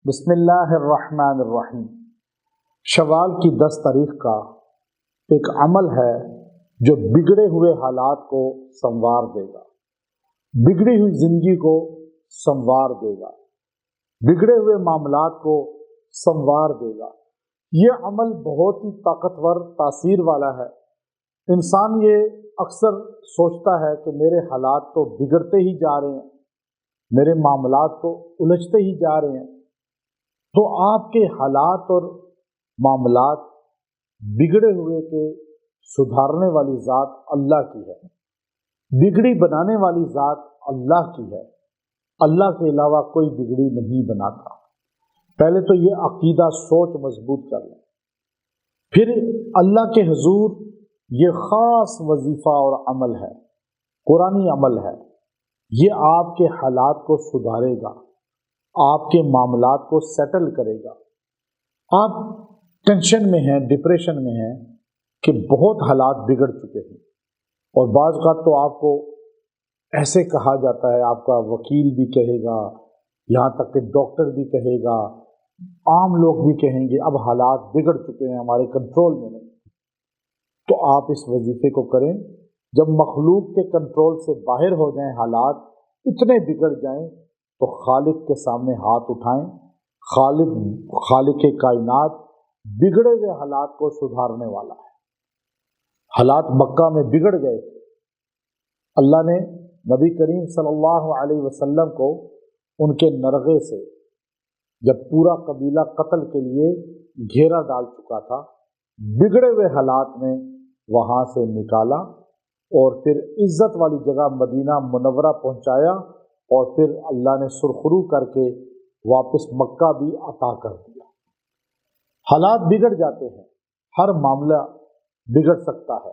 بسم اللہ الرحمن الرحیم۔ شوال کی 10 تاریخ کا ایک عمل ہے جو بگڑے ہوئے حالات کو سنوار دے گا، بگڑی ہوئی زندگی کو سنوار دے گا، بگڑے ہوئے معاملات کو سنوار دے گا۔ یہ عمل بہت ہی طاقتور تاثیر والا ہے۔ انسان یہ اکثر سوچتا ہے کہ میرے حالات تو بگڑتے ہی جا رہے ہیں، میرے معاملات تو الجھتے ہی جا رہے ہیں۔ تو آپ کے حالات اور معاملات بگڑے ہوئے کے سدھارنے والی ذات اللہ کی ہے، بگڑی بنانے والی ذات اللہ کی ہے۔ اللہ کے علاوہ کوئی بگڑی نہیں بناتا۔ پہلے تو یہ عقیدہ سوچ مضبوط کر لیں، پھر اللہ کے حضور یہ خاص وظیفہ اور عمل ہے، قرآنی عمل ہے۔ یہ آپ کے حالات کو سدھارے گا، آپ کے معاملات کو سیٹل کرے گا۔ آپ ٹینشن میں ہیں، ڈپریشن میں ہیں کہ بہت حالات بگڑ چکے ہیں، اور بعض اوقات تو آپ کو ایسے کہا جاتا ہے، آپ کا وکیل بھی کہے گا، یہاں تک کہ ڈاکٹر بھی کہے گا، عام لوگ بھی کہیں گے اب حالات بگڑ چکے ہیں، ہمارے کنٹرول میں نہیں۔ تو آپ اس وظیفے کو کریں، جب مخلوق کے کنٹرول سے باہر ہو جائیں، حالات اتنے بگڑ جائیں تو خالق کے سامنے ہاتھ اٹھائیں۔ خالق کائنات بگڑے ہوئے حالات کو سدھارنے والا ہے۔ حالات مکہ میں بگڑ گئے تھے، اللہ نے نبی کریم صلی اللہ علیہ وسلم کو ان کے نرغے سے، جب پورا قبیلہ قتل کے لیے گھیرا ڈال چکا تھا، بگڑے ہوئے حالات میں وہاں سے نکالا، اور پھر عزت والی جگہ مدینہ منورہ پہنچایا، اور پھر اللہ نے سرخرو کر کے واپس مکہ بھی عطا کر دیا۔ حالات بگڑ جاتے ہیں، ہر معاملہ بگڑ سکتا ہے۔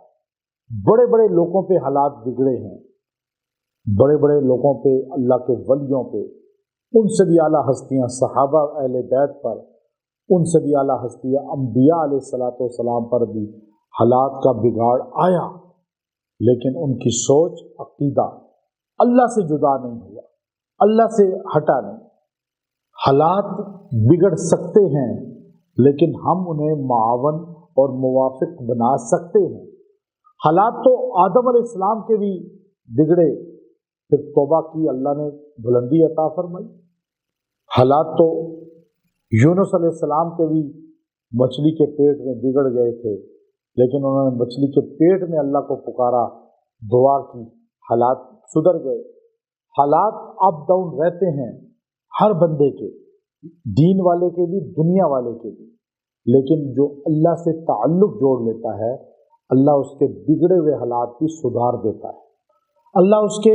بڑے بڑے لوگوں پہ حالات بگڑے ہیں، بڑے بڑے لوگوں پہ، اللہ کے ولیوں پہ، ان سے بھی اعلیٰ ہستیاں صحابہ اہل بیت پر، ان سے بھی اعلیٰ ہستیاں انبیاء علیہ الصلوۃ والسلام پر بھی حالات کا بگاڑ آیا، لیکن ان کی سوچ، عقیدہ اللہ سے جدا نہیں ہوا، اللہ سے ہٹا نہیں۔ حالات بگڑ سکتے ہیں، لیکن ہم انہیں معاون اور موافق بنا سکتے ہیں۔ حالات تو آدم علیہ السلام کے بھی بگڑے، پھر توبہ کی، اللہ نے بلندی عطا فرمائی۔ حالات تو یونس علیہ السلام کے بھی مچھلی کے پیٹ میں بگڑ گئے تھے، لیکن انہوں نے مچھلی کے پیٹ میں اللہ کو پکارا، دعا کی، حالات سدھر گئے۔ حالات اپ ڈاؤن رہتے ہیں ہر بندے کے، دین والے کے بھی، دنیا والے کے بھی، لیکن جو اللہ سے تعلق جوڑ لیتا ہے، اللہ اس کے بگڑے ہوئے حالات بھی سدھار دیتا ہے، اللہ اس کے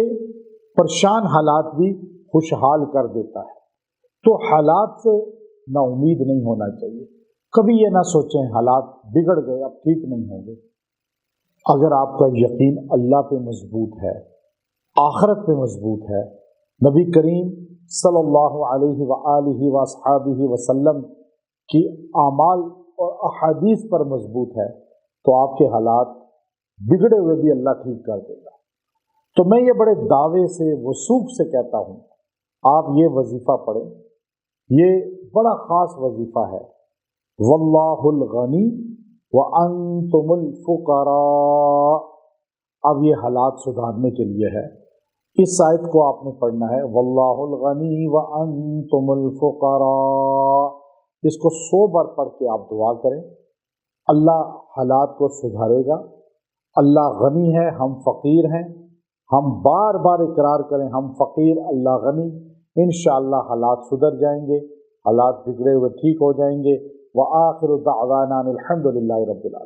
پریشان حالات بھی خوشحال کر دیتا ہے۔ تو حالات سے نا امید نہیں ہونا چاہیے، کبھی یہ نہ سوچیں حالات بگڑ گئے اب ٹھیک نہیں ہوں گے۔ اگر آپ کا یقین اللہ پہ مضبوط ہے، آخرت پہ مضبوط ہے، نبی کریم صلی اللہ علیہ وآلہ وصحبہ وسلم کی اعمال اور احادیث پر مضبوط ہے، تو آپ کے حالات بگڑے ہوئے بھی اللہ ٹھیک کر دے گا۔ تو میں یہ بڑے دعوے سے، وثوق سے کہتا ہوں، آپ یہ وظیفہ پڑھیں، یہ بڑا خاص وظیفہ ہے۔ واللہ الغنی وانتم الفقراء۔ اب یہ حالات سدھارنے کے لیے ہے، اس آیت کو آپ نے پڑھنا ہے، واللہ الغنی وانتم الفقراء۔ اس کو 100 بار پڑھ کے آپ دعا کریں، اللہ حالات کو سدھارے گا۔ اللہ غنی ہے، ہم فقیر ہیں، ہم بار بار اقرار کریں ہم فقیر، اللہ غنی، انشاءاللہ حالات سدھر جائیں گے، حالات بگڑے ہوئے ٹھیک ہو جائیں گے۔ وآخر دعوانا الحمد للہ رب العالمین۔